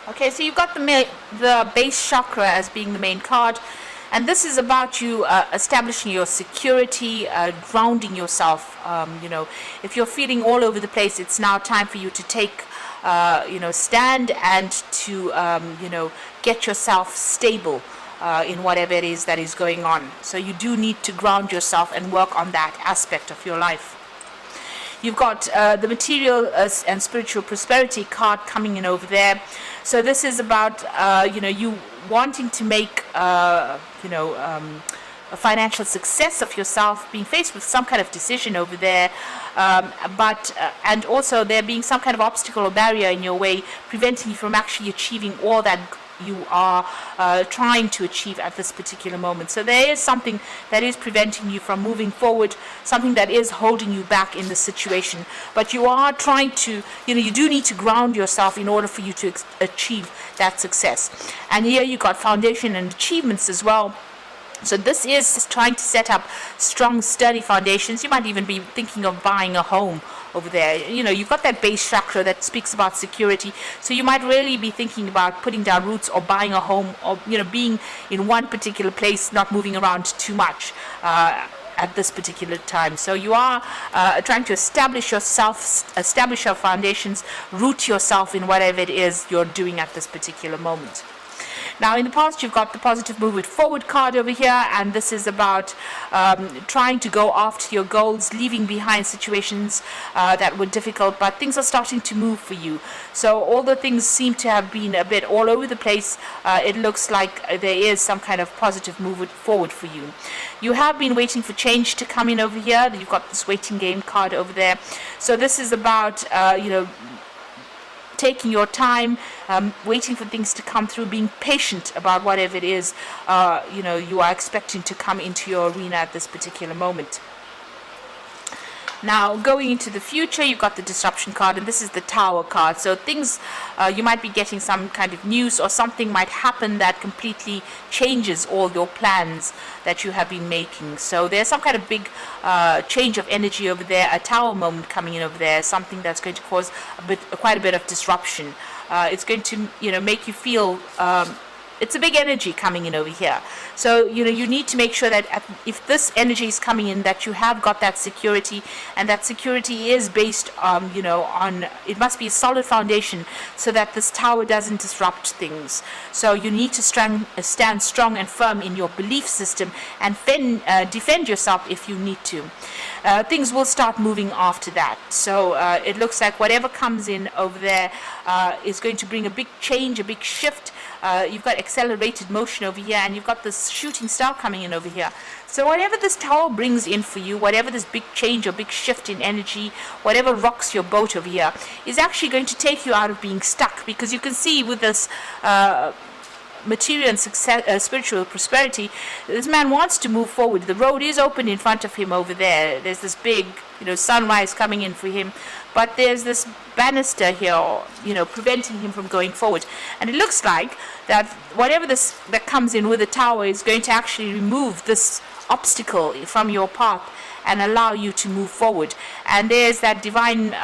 Okay, so you've got the base chakra as being the main card, and this is about you establishing your security, grounding yourself. If you're feeling all over the place, it's now time for you to take, stand and to, get yourself stable in whatever it is that is going on. So you do need to ground yourself and work on that aspect of your life. You've got the material and spiritual prosperity card coming in over there. So this is about, you wanting to make, a financial success of yourself, being faced with some kind of decision over there, and also there being some kind of obstacle or barrier in your way, preventing you from actually achieving all that you are trying to achieve at this particular moment. So there is something that is preventing you from moving forward, something that is holding you back in the situation. But you are trying to, you do need to ground yourself in order for you to achieve that success. And here you got foundation and achievements as well. So this is trying to set up strong, sturdy foundations. You might even be thinking of buying a home over there. You've got that base chakra that speaks about security. So you might really be thinking about putting down roots or buying a home, or, being in one particular place, not moving around too much at this particular time. So you are trying to establish yourself, establish your foundations, root yourself in whatever it is you're doing at this particular moment. Now, in the past, you've got the positive move it forward card over here, and this is about trying to go after your goals, leaving behind situations that were difficult, but things are starting to move for you. So although things seem to have been a bit all over the place, it looks like there is some kind of positive move it forward for you. You have been waiting for change to come in over here. You've got this waiting game card over there. So this is about, taking your time, waiting for things to come through, being patient about whatever it is you are expecting to come into your arena at this particular moment. Now, going into the future, you've got the disruption card, and this is the Tower card. So things, you might be getting some kind of news, or something might happen that completely changes all your plans that you have been making. So there's some kind of big change of energy over there, a Tower moment coming in over there, something that's going to cause quite a bit of disruption. It's going to, make you feel it's a big energy coming in over here. So, you need to make sure that if this energy is coming in, that you have got that security, and that security is based, on, it must be a solid foundation so that this tower doesn't disrupt things. So you need to stand strong and firm in your belief system and defend yourself if you need to. Things will start moving after that. So it looks like whatever comes in over there is going to bring a big change, a big shift. You've got accelerated motion over here, and you've got this shooting star coming in over here. So whatever this tower brings in for you, whatever this big change or big shift in energy, whatever rocks your boat over here, is actually going to take you out of being stuck. Because you can see with this material and success, spiritual prosperity, this man wants to move forward. The road is open in front of him over there. There's this big, sunrise coming in for him, but there's this banister here, preventing him from going forward. And it looks like that whatever that comes in with the tower is going to actually remove this obstacle from your path and allow you to move forward. And there's that divine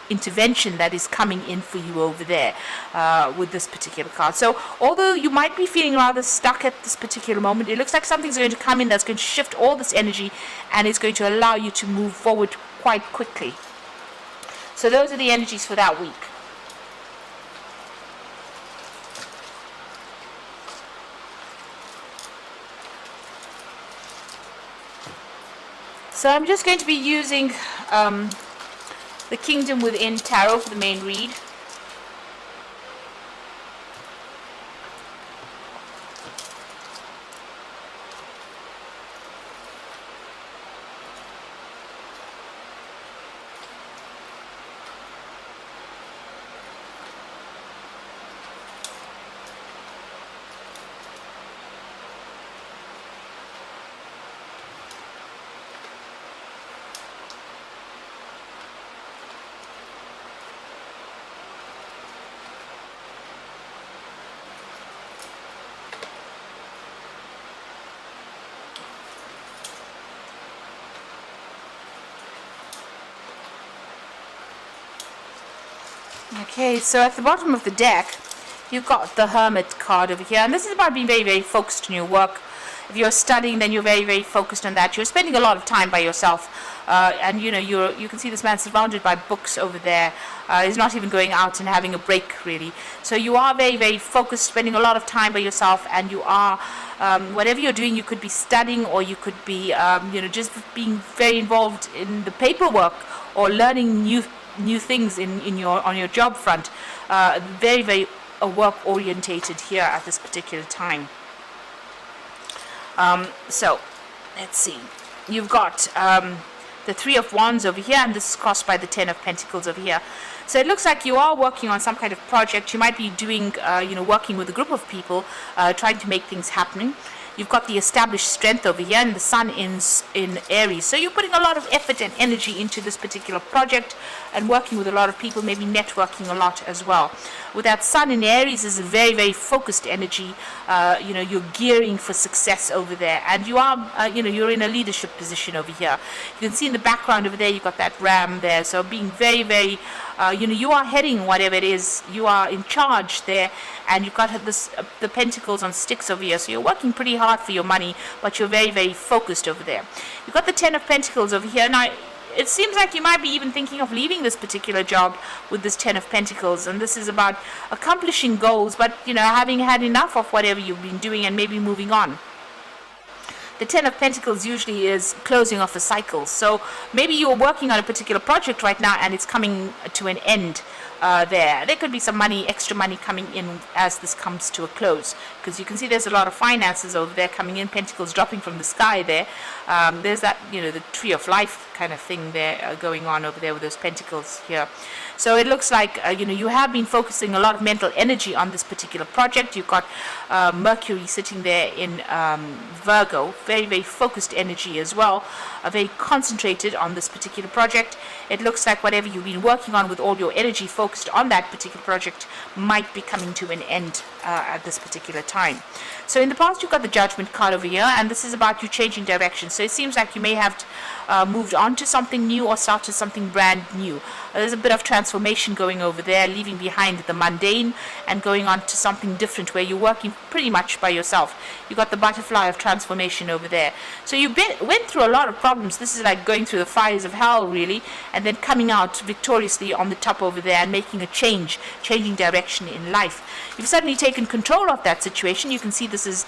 intervention that is coming in for you over there with this particular card. So although you might be feeling rather stuck at this particular moment, it looks like something's going to come in that's going to shift all this energy, and it's going to allow you to move forward quite quickly. So those are the energies for that week. So I'm just going to be using the Kingdom Within Tarot for the main read. Okay, so at the bottom of the deck, you've got the Hermit card over here, and this is about being very, very focused on your work. If you're studying, then you're very, very focused on that. You're spending a lot of time by yourself, and you can see this man surrounded by books over there. He's not even going out and having a break, really. So you are very, very focused, spending a lot of time by yourself, and you are, whatever you're doing, you could be studying, or you could be, just being very involved in the paperwork or learning new things on your job front. Very, very work orientated here at this particular time. So let's see, you've got the Three of Wands over here, and this is crossed by the Ten of Pentacles over here. So it looks like you are working on some kind of project. You might be doing working with a group of people, trying to make things happen. You've got the established strength over here, and the Sun in Aries. So you're putting a lot of effort and energy into this particular project and working with a lot of people, maybe networking a lot as well. With that Sun in Aries is a very, very focused energy. You're gearing for success over there, and you are, you're in a leadership position over here. You can see in the background over there, you've got that ram there. So being very, very, you are heading whatever it is. You are in charge there, and you've got the Pentacles on sticks over here. So you're working pretty hard for your money, but you're very, very focused over there. You've got the Ten of Pentacles over here. Now, it seems like you might be even thinking of leaving this particular job with this Ten of Pentacles, and this is about accomplishing goals, but having had enough of whatever you've been doing and maybe moving on. The Ten of Pentacles usually is closing off a cycle. So maybe you're working on a particular project right now and it's coming to an end there. There could be some money, extra money coming in as this comes to a close, because you can see there's a lot of finances over there coming in, pentacles dropping from the sky there. There's that, the tree of life kind of thing there going on over there with those pentacles here. So it looks like, you have been focusing a lot of mental energy on this particular project. You've got Mercury sitting there in Virgo, very, very focused energy as well, very concentrated on this particular project. It looks like whatever you've been working on with all your energy focused on that particular project might be coming to an end at this particular time. So in the past, you've got the Judgment card over here, and this is about you changing direction. So it seems like you may have moved on to something new or started something brand new. There's a bit of transformation going over there, leaving behind the mundane and going on to something different where you're working pretty much by yourself. You've got the butterfly of transformation over there. So you went through a lot of problems. This is like going through the fires of hell, really, and then coming out victoriously on the top over there and making a changing direction in life. You've suddenly taken control of that situation. You can see this is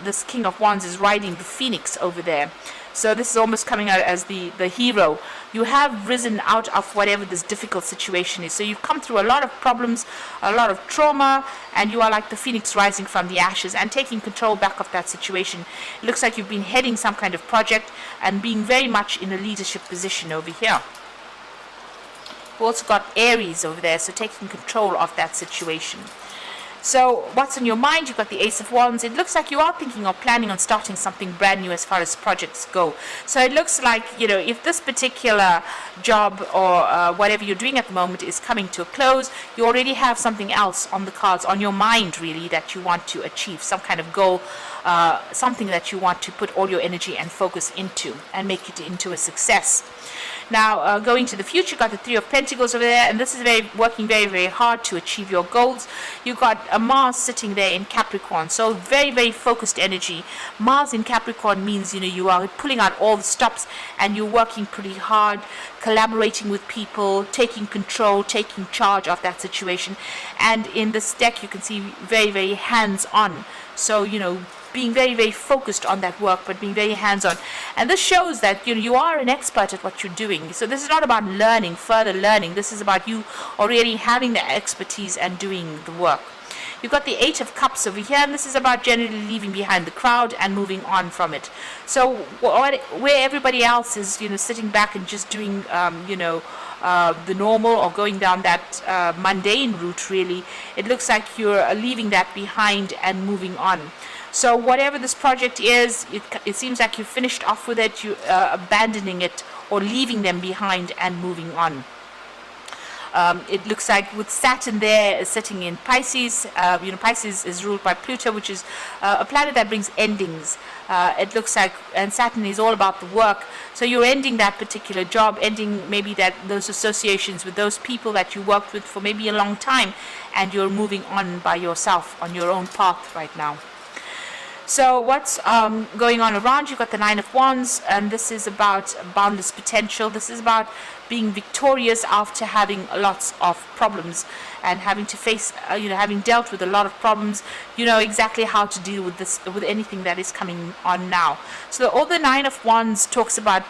this King of Wands is riding the phoenix over there. So this is almost coming out as the hero. You have risen out of whatever this difficult situation is. So you've come through a lot of problems, a lot of trauma, and you are like the phoenix rising from the ashes and taking control back of that situation. It looks like you've been heading some kind of project and being very much in a leadership position over here. We've also got Aries over there, so taking control of that situation. So what's on your mind? You've got the Ace of Wands. It looks like you are thinking or planning on starting something brand new as far as projects go. So it looks like, if this particular job or whatever you're doing at the moment is coming to a close, you already have something else on the cards, on your mind really, that you want to achieve, some kind of goal, something that you want to put all your energy and focus into and make it into a success. Now, going to the future, you've got the Three of Pentacles over there, and this is working very, very hard to achieve your goals. You've got a Mars sitting there in Capricorn, so very, very focused energy. Mars in Capricorn means, you are pulling out all the stops, and you're working pretty hard, collaborating with people, taking control, taking charge of that situation. And in this deck, you can see very, very hands-on. So, being very, very focused on that work, but being very hands-on. And this shows that you are an expert at what you're doing. So this is not about learning, further learning. This is about you already having the expertise and doing the work. You've got the Eight of Cups over here, and this is about generally leaving behind the crowd and moving on from it. So where everybody else is, sitting back and just doing, the normal or going down that mundane route, really, it looks like you're leaving that behind and moving on. So whatever this project is, it seems like you finished off with it, you abandoning it or leaving them behind and moving on. It looks like with Saturn there sitting in Pisces, Pisces is ruled by Pluto, which is a planet that brings endings. It looks like, and Saturn is all about the work. So you're ending that particular job, ending maybe those associations with those people that you worked with for maybe a long time, and you're moving on by yourself on your own path right now. So what's going on around? You've got the Nine of Wands, and this is about boundless potential. This is about being victorious after having lots of problems and having to face, having dealt with a lot of problems. You know exactly how to deal with this, with anything that is coming on now. So all the Nine of Wands talks about,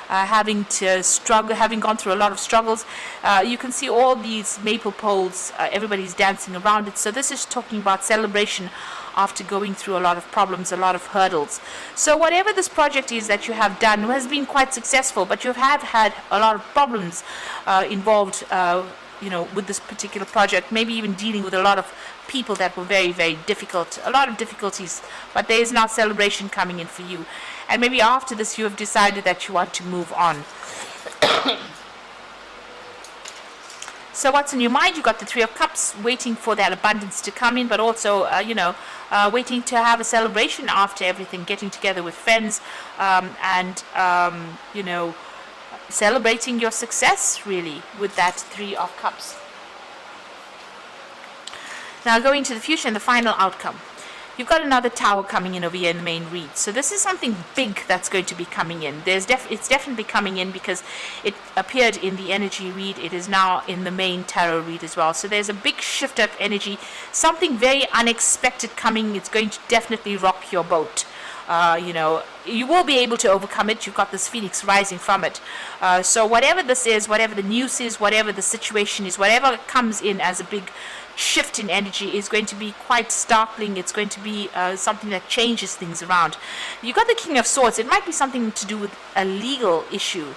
having to struggle, having gone through a lot of struggles. You can see all these maple poles, everybody's dancing around it. So this is talking about celebration after going through a lot of problems, a lot of hurdles. So whatever this project is that you have done has been quite successful, but you have had a lot of problems involved, with this particular project, maybe even dealing with a lot of people that were very, very difficult, a lot of difficulties, but there is now celebration coming in for you. And maybe after this you have decided that you want to move on. So what's in your mind? You've got the Three of Cups, waiting for that abundance to come in, but also, waiting to have a celebration after everything, getting together with friends, celebrating your success, really, with that Three of Cups. Now going to the future and the final outcome. You've got another Tower coming in over here in the main read. So this is something big that's going to be coming in. It's definitely coming in because it appeared in the energy read. It is now in the main tarot read as well. So there's a big shift of energy, something very unexpected coming. It's going to definitely rock your boat. You will be able to overcome it. You've got this phoenix rising from it. So whatever this is, whatever the news is, whatever the situation is, whatever comes in as a big shift in energy is going to be quite startling. It's going to be something that changes things around. You've got the King of Swords. It might be something to do with a legal issue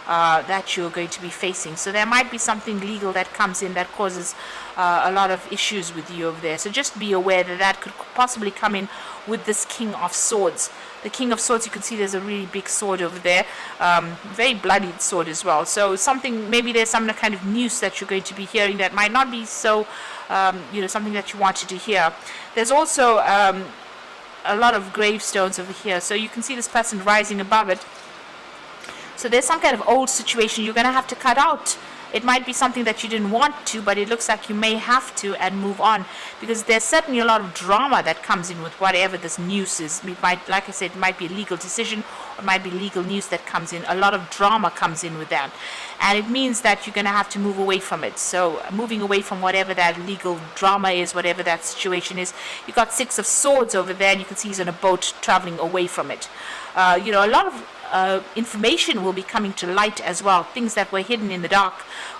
that you're going to be facing. So there might be something legal that comes in that causes a lot of issues with you over there. So just be aware that could possibly come in with this King of Swords. The King of Swords, you can see there's a really big sword over there, very bloodied sword as well. So maybe there's some kind of news that you're going to be hearing that might not be so, something that you wanted to hear. There's also a lot of gravestones over here. So you can see this person rising above it. So there's some kind of old situation you're going to have to cut out. It might be something that you didn't want to, but it looks like you may have to and move on, because there's certainly a lot of drama that comes in with whatever this news is. Like I said, it might be a legal decision, or it might be legal news that comes in. A lot of drama comes in with that, and it means that you're going to have to move away from it. So moving away from whatever that legal drama is, whatever that situation is. You've got Six of Swords over there, and you can see he's on a boat traveling away from it. A lot of information will be coming to light as well. Things that were hidden in the dark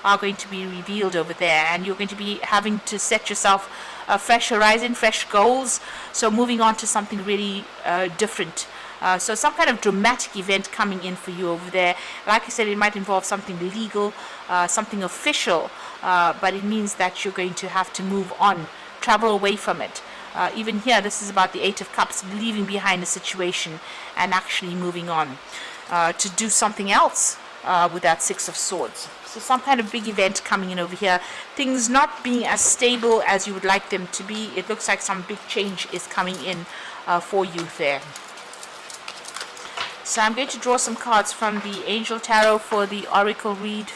are going to be revealed over there, and you're going to be having to set yourself a fresh horizon, fresh goals. So moving on to something really different. So some kind of dramatic event coming in for you over there. Like I said, it might involve something legal, something official, but it means that you're going to have to move on, travel away from it. Even here, this is about the Eight of Cups, leaving behind a situation and actually moving on to do something else with that Six of Swords. So some kind of big event coming in over here. Things not being as stable as you would like them to be. It looks like some big change is coming in for you there. So I'm going to draw some cards from the Angel Tarot for the Oracle read.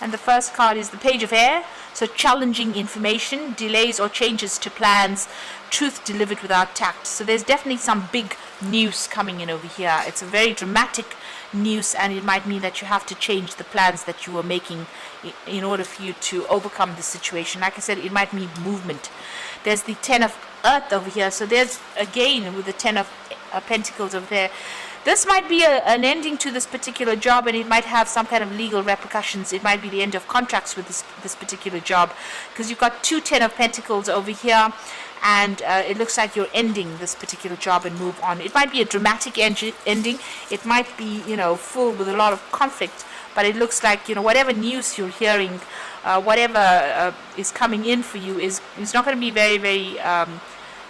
And the first card is the Page of Air. So challenging information, delays or changes to plans, truth delivered without tact. So there's definitely some big news coming in over here. It's a very dramatic news, and it might mean that you have to change the plans that you were making in order for you to overcome the situation. Like I said, it might mean movement. There's the Ten of Earth over here. So there's, again, with the Ten of Pentacles over there. This might be an ending to this particular job, and it might have some kind of legal repercussions. It might be the end of contracts with this particular job, because you've got two Ten of Pentacles over here, and it looks like you're ending this particular job and move on. It might be a dramatic ending. It might be, full with a lot of conflict, but it looks like, whatever news you're hearing, whatever is coming in for you is not going to be very, very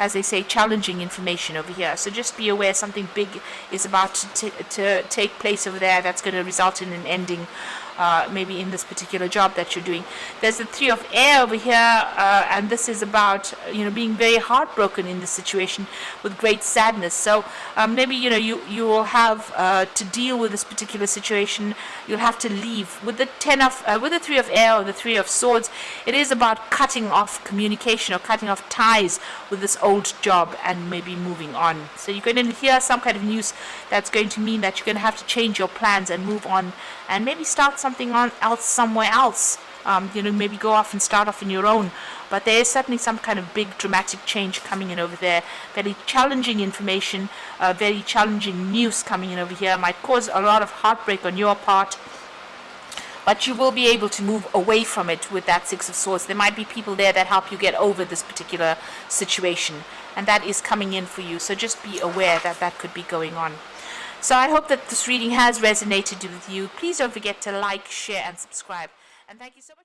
as they say, challenging information over here. So just be aware something big is about to take place over there that's going to result in an ending maybe in this particular job that you're doing. There's the Three of Air over here, and this is about being very heartbroken in this situation with great sadness. So maybe you will have to deal with this particular situation. You'll have to leave. With the with the Three of Air or the Three of Swords, it is about cutting off communication or cutting off ties with this old job and maybe moving on. So you're going to hear some kind of news that's going to mean that you're going to have to change your plans and move on and maybe start something else somewhere else. Maybe go off and start off on your own. But there is certainly some kind of big dramatic change coming in over there. Very challenging information, very challenging news coming in over here. Might cause a lot of heartbreak on your part. But you will be able to move away from it with that Six of Swords. There might be people there that help you get over this particular situation. And that is coming in for you. So just be aware that that could be going on. So I hope that this reading has resonated with you. Please don't forget to like, share, and subscribe. And thank you so much.